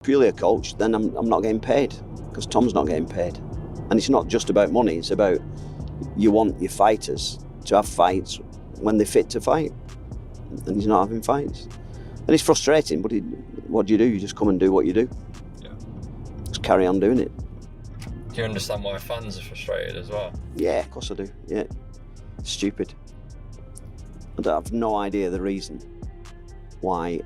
Purely a coach, then I'm not getting paid, because Tom's not getting paid. And it's not just about money, it's about you want your fighters to have fights when they're fit to fight. And he's not having fights. And it's frustrating, but what do? You just come and do what you do. Yeah. Just carry on doing it. Do you understand why fans are frustrated as well? Yeah, of course I do, yeah. It's stupid. I have no idea the reason why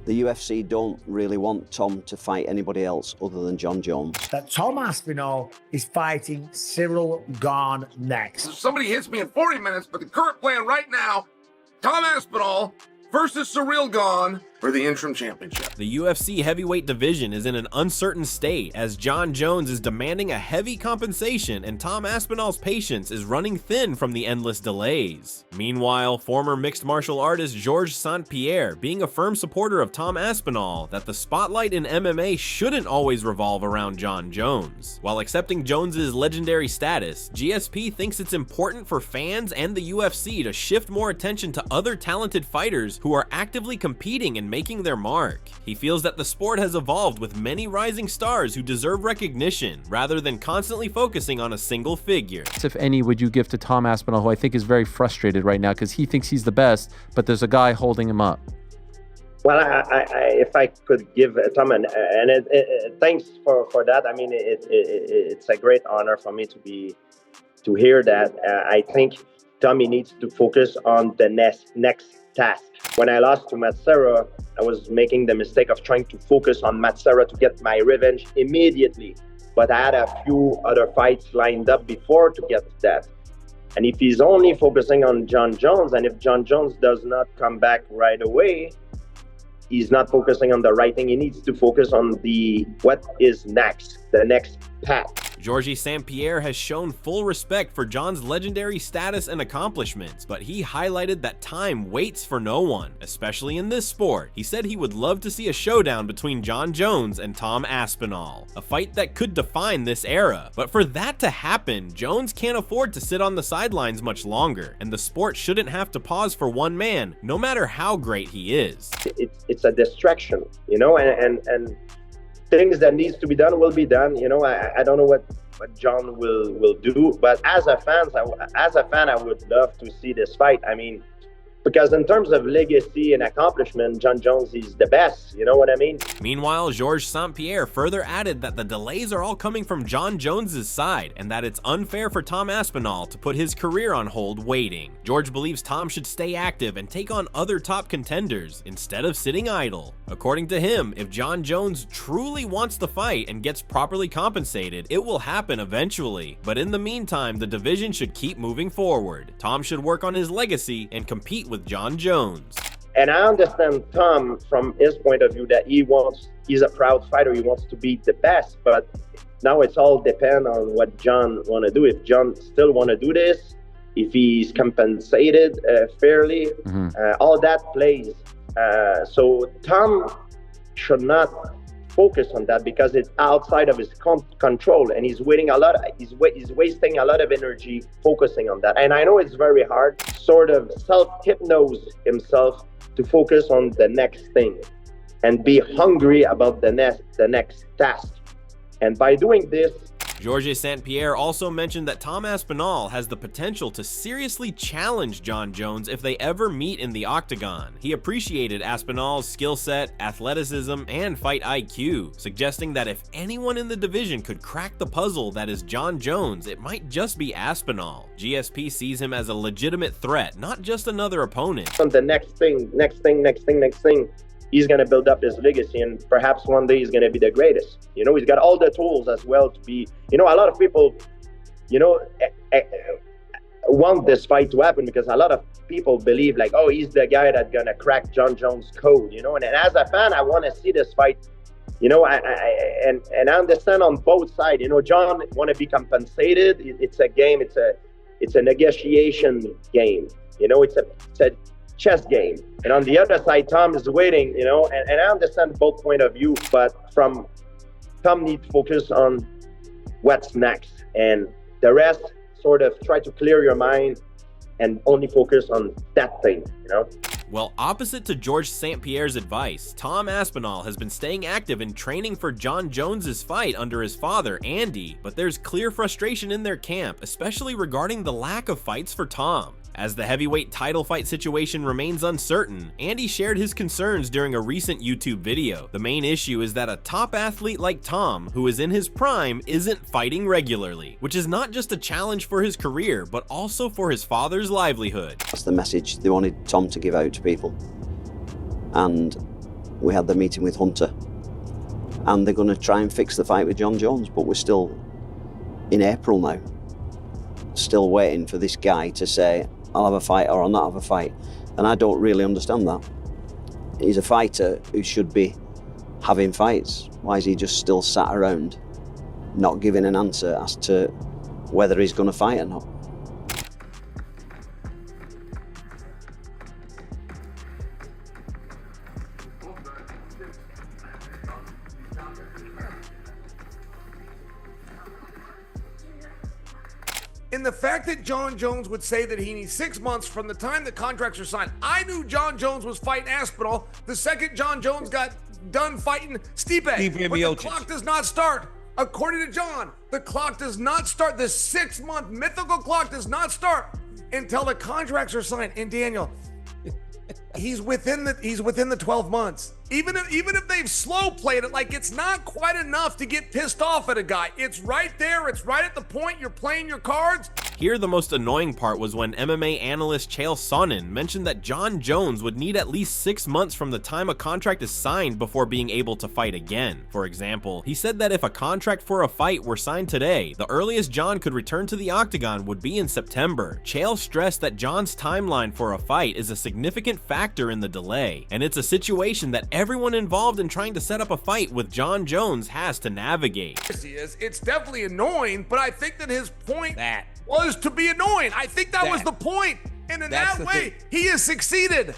the UFC don't really want Tom to fight anybody else other than Jon Jones. That Tom Aspinall is fighting Cyril Gane next. If somebody hits me in 40 minutes, but the current plan right now, Tom Aspinall versus Cyril Gane for the interim championship. The UFC heavyweight division is in an uncertain state as Jon Jones is demanding a heavy compensation and Tom Aspinall's patience is running thin from the endless delays. Meanwhile, former mixed martial artist Georges St-Pierre being a firm supporter of Tom Aspinall that the spotlight in MMA shouldn't always revolve around Jon Jones. While accepting Jones's legendary status, GSP thinks it's important for fans and the UFC to shift more attention to other talented fighters who are actively competing and making their mark. He feels that the sport has evolved with many rising stars who deserve recognition rather than constantly focusing on a single figure. If any, would you give to Tom Aspinall, who I think is very frustrated right now because he thinks he's the best, but there's a guy holding him up? Well, if I could give Tom, thanks for that. I mean, it's a great honor for me to hear that. I think Tommy needs to focus on the next task. When I lost to Matt Serra, I was making the mistake of trying to focus on Matt Serra to get my revenge immediately. But I had a few other fights lined up before to get that. And if he's only focusing on Jon Jones, and if Jon Jones does not come back right away, he's not focusing on the right thing. He needs to focus on what is next, the next path. Georges St-Pierre has shown full respect for Jon's legendary status and accomplishments, but he highlighted that time waits for no one, especially in this sport. He said he would love to see a showdown between Jon Jones and Tom Aspinall, a fight that could define this era. But for that to happen, Jones can't afford to sit on the sidelines much longer, and the sport shouldn't have to pause for one man, no matter how great he is. It's a distraction, you know, and things that needs to be done will be done. You know, I don't know what Jon will do, but as a fan, I would love to see this fight. I mean, because in terms of legacy and accomplishment, Jon Jones is the best, you know what I mean? Meanwhile, Georges St-Pierre further added that the delays are all coming from Jon Jones's side and that it's unfair for Tom Aspinall to put his career on hold waiting. George believes Tom should stay active and take on other top contenders instead of sitting idle. According to him, if Jon Jones truly wants the fight and gets properly compensated, it will happen eventually. But in the meantime, the division should keep moving forward. Tom should work on his legacy and compete with Jon Jones. And I understand Tom from his point of view that he's a proud fighter, he wants to be the best, but now it's all depend on what Jon want to do. If Jon still want to do this, if he's compensated fairly, all that plays. So Tom should not focus on that because it's outside of his control, and he's wasting a lot of energy focusing on that. And I know it's very hard, sort of self-hypnose himself to focus on the next thing and be hungry about the next task. And by doing this, Georges St-Pierre also mentioned that Tom Aspinall has the potential to seriously challenge Jon Jones if they ever meet in the octagon. He appreciated Aspinall's skill set, athleticism, and fight IQ, suggesting that if anyone in the division could crack the puzzle that is Jon Jones, it might just be Aspinall. GSP sees him as a legitimate threat, not just another opponent. On the next thing, he's going to build up his legacy, and perhaps one day he's going to be the greatest. You know, he's got all the tools as well to be, you know, a lot of people, you know, want this fight to happen because a lot of people believe like, oh, he's the guy that's going to crack Jon Jones' code, you know, and as a fan, I want to see this fight, you know, and I understand on both sides, you know, Jon want to be compensated. It's a game. It's a negotiation game. You know, it's a chess game. And on the other side, Tom is waiting, you know, and I understand both point of view, but Tom needs to focus on what's next, and the rest sort of try to clear your mind and only focus on that thing, you know. Well, opposite to Georges St-Pierre's advice, Tom Aspinall has been staying active in training for Jon Jones's fight under his father, Andy, but there's clear frustration in their camp, especially regarding the lack of fights for Tom. As the heavyweight title fight situation remains uncertain, Andy shared his concerns during a recent YouTube video. The main issue is that a top athlete like Tom, who is in his prime, isn't fighting regularly, which is not just a challenge for his career, but also for his father's livelihood. That's the message they wanted Tom to give out to people. And we had the meeting with Hunter. And they're going to try and fix the fight with Jon Jones, but we're still in April now. Still waiting for this guy to say, I'll have a fight or I'll not have a fight. And I don't really understand that. He's a fighter who should be having fights. Why is he just still sat around not giving an answer as to whether he's going to fight or not? In the fact that Jon Jones would say that he needs 6 months from the time the contracts are signed. I knew Jon Jones was fighting Aspinall the second Jon Jones got done fighting Stipe. But the clock does not start. According to Jon, the clock does not start. The 6-month mythical clock does not start until the contracts are signed. And Daniel, he's within the 12 months. Even if they've slow played it, like it's not quite enough to get pissed off at a guy. It's right there. It's right at the point you're playing your cards. Here, the most annoying part was when MMA analyst Chael Sonnen mentioned that Jon Jones would need at least 6 months from the time a contract is signed before being able to fight again. For example, he said that if a contract for a fight were signed today, the earliest Jon could return to the octagon would be in September. Chael stressed that Jon's timeline for a fight is a significant factor in the delay, and it's a situation that everyone involved in trying to set up a fight with Jon Jones has to navigate. It's definitely annoying, but I think that his point was to be annoying. I think that was the point. And in that way, he has succeeded.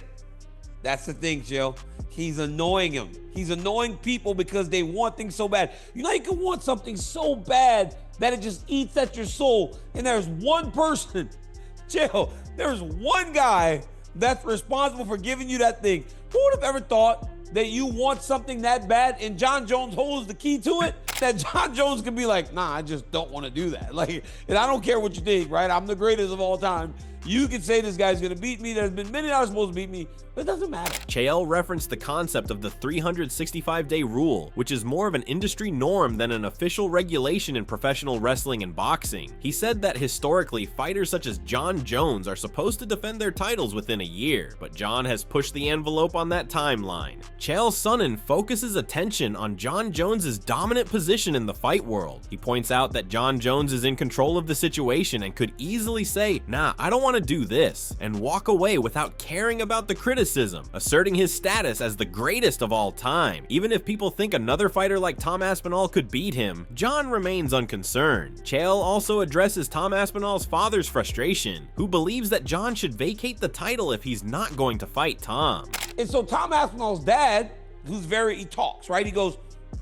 That's the thing, Jill. He's annoying him. He's annoying people because they want things so bad. You know, you can want something so bad that it just eats at your soul. And there's one person, Jill, there's one guy that's responsible for giving you that thing. Who would have ever thought that you want something that bad and Jon Jones holds the key to it? That Jon Jones can be like, nah, I just don't want to do that. Like, and I don't care what you think, right? I'm the greatest of all time. You can say this guy's going to beat me. There's been many that are supposed to beat me, but it doesn't matter. Chael referenced the concept of the 365-day rule, which is more of an industry norm than an official regulation in professional wrestling and boxing. He said that historically, fighters such as Jon Jones are supposed to defend their titles within a year, but Jon has pushed the envelope on that timeline. Chael Sonnen focuses attention on Jon Jones's dominant position in the fight world. He points out that Jon Jones is in control of the situation and could easily say, nah, I don't want to do this, and walk away without caring about the criticism, asserting his status as the greatest of all time. Even if people think another fighter like Tom Aspinall could beat him, Jon remains unconcerned. Chael also addresses Tom Aspinall's father's frustration, who believes that Jon should vacate the title if he's not going to fight Tom. And so Tom Aspinall's dad, he talks, right? He goes,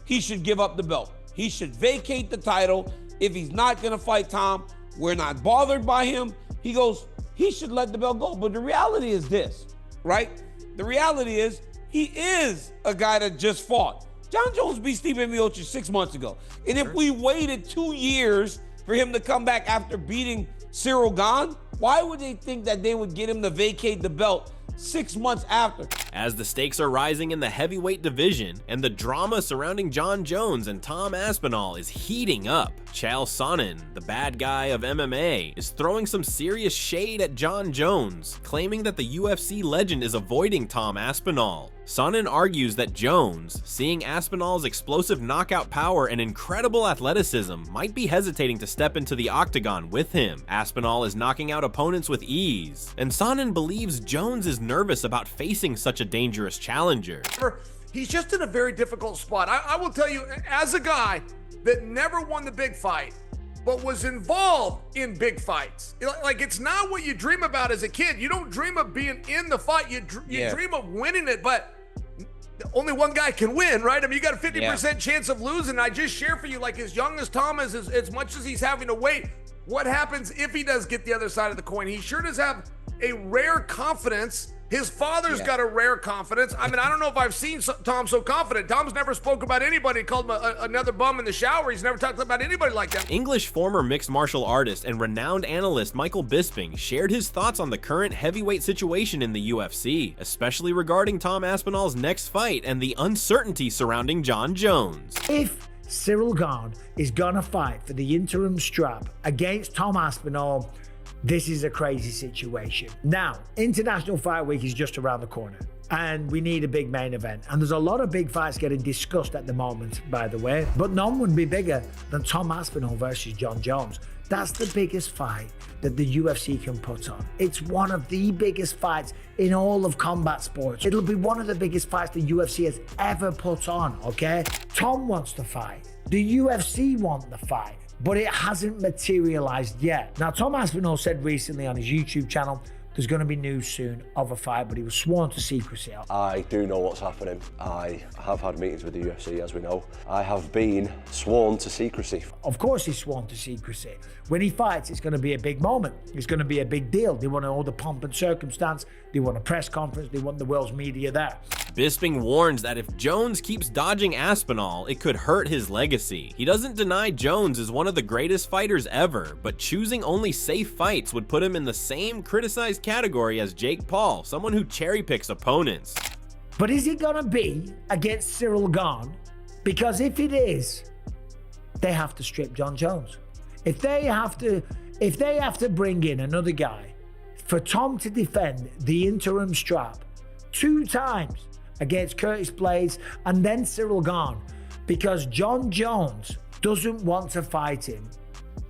he should give up the belt. He should vacate the title if he's not going to fight Tom. We're not bothered by him. He goes, he should let the belt go. But the reality is this, right? The reality is he is a guy that just fought. Jon Jones beat Stipe Miocic 6 months ago. And if we waited 2 years for him to come back after beating Cyril Gane, why would they think that they would get him to vacate the belt 6 months after? As the stakes are rising in the heavyweight division and the drama surrounding Jon Jones and Tom Aspinall is heating up, Chael Sonnen, the bad guy of MMA, is throwing some serious shade at Jon Jones, claiming that the UFC legend is avoiding Tom Aspinall. Sonnen argues that Jones, seeing Aspinall's explosive knockout power and incredible athleticism, might be hesitating to step into the octagon with him. Aspinall is knocking out opponents with ease, and Sonnen believes Jones is nervous about facing such a dangerous challenger. He's just in a very difficult spot. I will tell you, as a guy that never won the big fight, but was involved in big fights. Like, it's not what you dream about as a kid. You don't dream of being in the fight. You dream of winning it, but only one guy can win, right? I mean, you got a 50% chance of losing. I just share for you, like, as young as Tom is, as much as he's having to wait, what happens if he does get the other side of the coin? He sure does have a rare confidence His father's got a rare confidence. I mean, I don't know if I've seen Tom so confident. Tom's never spoke about anybody, called him another bum in the shower. He's never talked about anybody like that. English former mixed martial artist and renowned analyst Michael Bisping shared his thoughts on the current heavyweight situation in the UFC, especially regarding Tom Aspinall's next fight and the uncertainty surrounding Jon Jones. If Cyril Gane is gonna fight for the interim strap against Tom Aspinall, this is a crazy situation. Now, International Fight Week is just around the corner, and we need a big main event. And there's a lot of big fights getting discussed at the moment, by the way, but none would be bigger than Tom Aspinall versus Jon Jones. That's the biggest fight that the UFC can put on. It's one of the biggest fights in all of combat sports. It'll be one of the biggest fights the UFC has ever put on, okay? Tom wants to fight. The UFC want the fight, but it hasn't materialized yet. Now, Tom Aspinall said recently on his YouTube channel, there's going to be news soon of a fight, but he was sworn to secrecy. I do know what's happening. I have had meetings with the UFC, as we know. I have been sworn to secrecy. Of course he's sworn to secrecy. When he fights, it's going to be a big moment. It's going to be a big deal. They want all the pomp and circumstance. They want a press conference. They want the world's media there. Bisping warns that if Jones keeps dodging Aspinall, it could hurt his legacy. He doesn't deny Jones is one of the greatest fighters ever, but choosing only safe fights would put him in the same criticized category as Jake Paul, someone who cherry picks opponents. But is it gonna be against Cyril Gane? Because if it is, they have to strip Jon Jones. If they have to bring in another guy for Tom to defend the interim strap 2 times against Curtis Blades and then Cyril Gane, because Jon Jones doesn't want to fight him,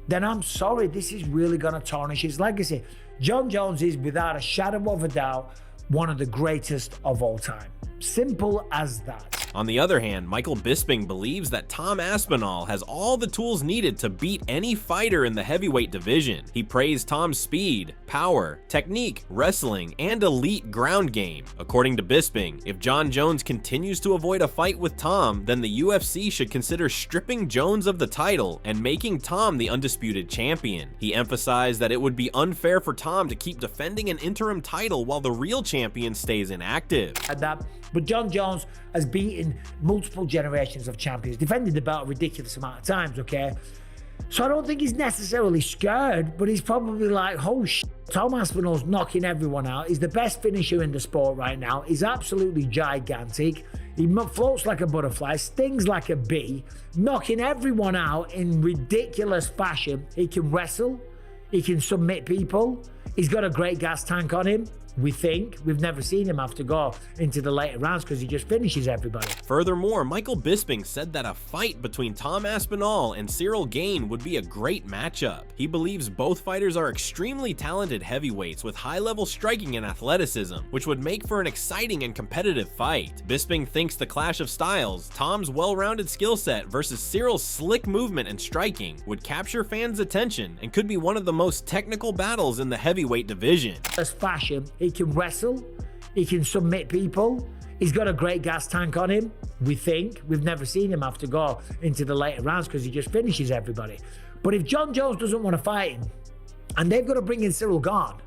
then I'm sorry, this is really going to tarnish his legacy. Jon Jones is, without a shadow of a doubt, one of the greatest of all time. Simple as that. On the other hand, Michael Bisping believes that Tom Aspinall has all the tools needed to beat any fighter in the heavyweight division. He praised Tom's speed, power, technique, wrestling, and elite ground game. According to Bisping, if Jon Jones continues to avoid a fight with Tom, then the UFC should consider stripping Jones of the title and making Tom the undisputed champion. He emphasized that it would be unfair for Tom to keep defending an interim title while the real champion stays inactive. But Jon Jones has beaten multiple generations of champions, defended the belt a ridiculous amount of times, okay? So I don't think he's necessarily scared, but he's probably like, oh Tom Aspinall's knocking everyone out. He's the best finisher in the sport right now. He's absolutely gigantic. He floats like a butterfly, stings like a bee, knocking everyone out in ridiculous fashion. He can wrestle. He can submit people. He's got a great gas tank on him. We think. We've never seen him have to go into the later rounds because he just finishes everybody. Furthermore, Michael Bisping said that a fight between Tom Aspinall and Cyril Gane would be a great matchup. He believes both fighters are extremely talented heavyweights with high-level striking and athleticism, which would make for an exciting and competitive fight. Bisping thinks the clash of styles, Tom's well-rounded skill set versus Cyril's slick movement and striking, would capture fans' attention and could be one of the most technical battles in the heavyweight division. As fashion, he can wrestle, he can submit people, he's got a great gas tank on him, we think. We've never seen him have to go into the later rounds because he just finishes everybody. But if Jon Jones doesn't want to fight him, and they've got to bring in Cyril Gane,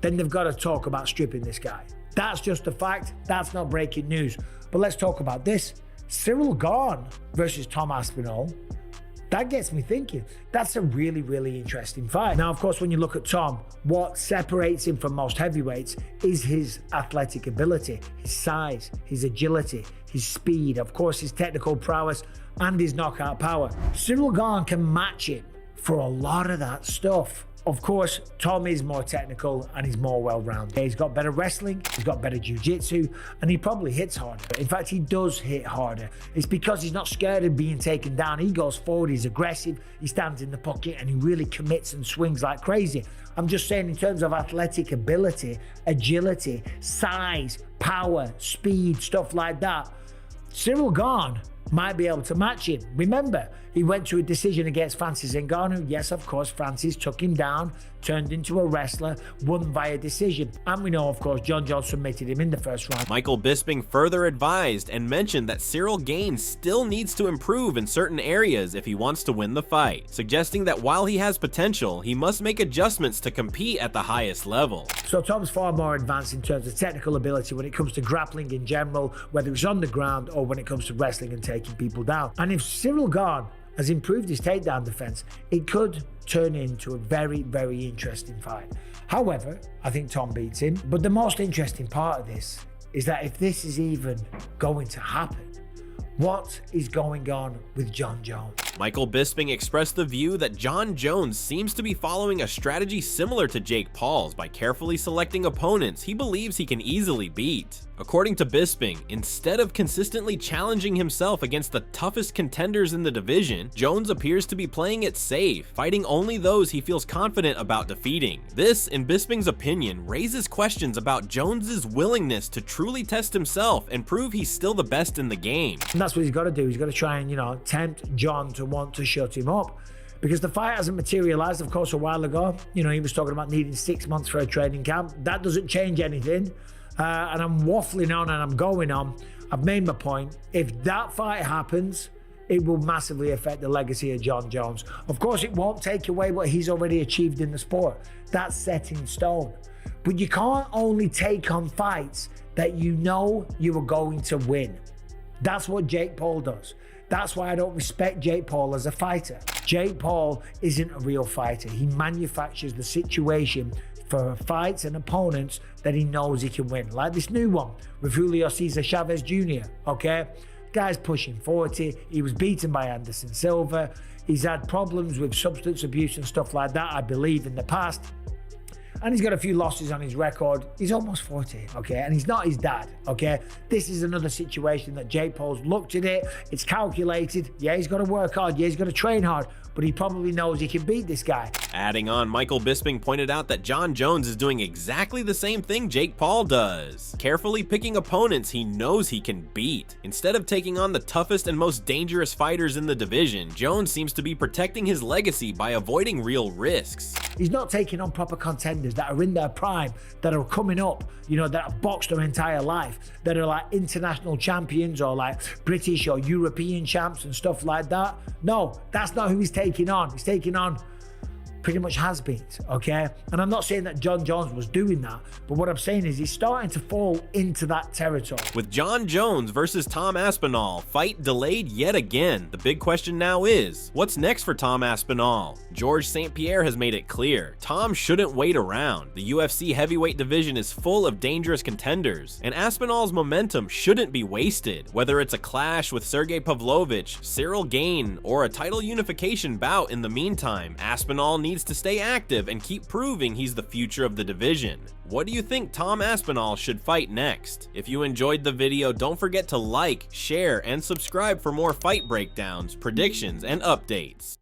then they've got to talk about stripping this guy. That's just a fact, that's not breaking news. But let's talk about this. Cyril Gane versus Tom Aspinall. That gets me thinking. That's a really, really interesting fight. Now, of course, when you look at Tom, what separates him from most heavyweights is his athletic ability, his size, his agility, his speed, of course, his technical prowess, and his knockout power. Cyril Gane can match him for a lot of that stuff. Of course, Tom is more technical and he's more well-rounded. He's got better wrestling, he's got better jiu-jitsu, and he probably hits harder. In fact, he does hit harder. It's because he's not scared of being taken down. He goes forward, he's aggressive, he stands in the pocket, and he really commits and swings like crazy. I'm just saying in terms of athletic ability, agility, size, power, speed, stuff like that, Cyril Gane might be able to match him. Remember, he went to a decision against Francis Ngannou. Yes, of course, Francis took him down, turned into a wrestler, won via decision. And we know, of course, Jon Jones submitted him in the first round. Michael Bisping further advised and mentioned that Cyril Gane still needs to improve in certain areas if he wants to win the fight, suggesting that while he has potential, he must make adjustments to compete at the highest level. So Tom's far more advanced in terms of technical ability when it comes to grappling in general, whether it's on the ground or when it comes to wrestling and taking people down. And if Cyril Gane has improved his takedown defense, it could turn into a very, very interesting fight. However, I think Tom beats him. But the most interesting part of this is that if this is even going to happen, what is going on with Jon Jones? Michael Bisping expressed the view that Jon Jones seems to be following a strategy similar to Jake Paul's by carefully selecting opponents he believes he can easily beat. According to Bisping, instead of consistently challenging himself against the toughest contenders in the division, Jones appears to be playing it safe, fighting only those he feels confident about defeating. This, in Bisping's opinion, raises questions about Jones's willingness to truly test himself and prove he's still the best in the game. And that's what he's got to do. He's got to try and, tempt Jon to want to shut him up. Because the fight hasn't materialized, of course, a while ago. He was talking about needing 6 months for a training camp. That doesn't change anything. And I'm waffling on and I'm going on. I've made my point. If that fight happens, it will massively affect the legacy of Jon Jones. Of course, it won't take away what he's already achieved in the sport. That's set in stone. But you can't only take on fights that you know you are going to win. That's what Jake Paul does. That's why I don't respect Jake Paul as a fighter. Jake Paul isn't a real fighter. He manufactures the situation for fights and opponents that he knows he can win. Like this new one with Julio Cesar Chavez Jr., okay? Guy's pushing 40. He was beaten by Anderson Silva. He's had problems with substance abuse and stuff like that, I believe, in the past. And he's got a few losses on his record. He's almost 40, okay? And he's not his dad, okay? This is another situation that Jake Paul's looked at it. It's calculated. Yeah, he's got to work hard. Yeah, he's got to train hard. But he probably knows he can beat this guy. Adding on, Michael Bisping pointed out that Jon Jones is doing exactly the same thing Jake Paul does, carefully picking opponents he knows he can beat. Instead of taking on the toughest and most dangerous fighters in the division, Jones seems to be protecting his legacy by avoiding real risks. He's not taking on proper contenders that are in their prime, that are coming up, that have boxed their entire life, that are like international champions or like British or European champs and stuff like that. No, that's not who he's taking on. He's taking on pretty much has-beens, okay? And I'm not saying that Jon Jones was doing that, but what I'm saying is he's starting to fall into that territory. With Jon Jones versus Tom Aspinall, fight delayed yet again, the big question now is, what's next for Tom Aspinall? George St. Pierre has made it clear, Tom shouldn't wait around. The UFC heavyweight division is full of dangerous contenders, and Aspinall's momentum shouldn't be wasted. Whether it's a clash with Sergey Pavlovich, Cyril Gane, or a title unification bout in the meantime, Aspinall needs to stay active and keep proving he's the future of the division. What do you think Tom Aspinall should fight next? If you enjoyed the video, don't forget to like, share, and subscribe for more fight breakdowns, predictions, and updates.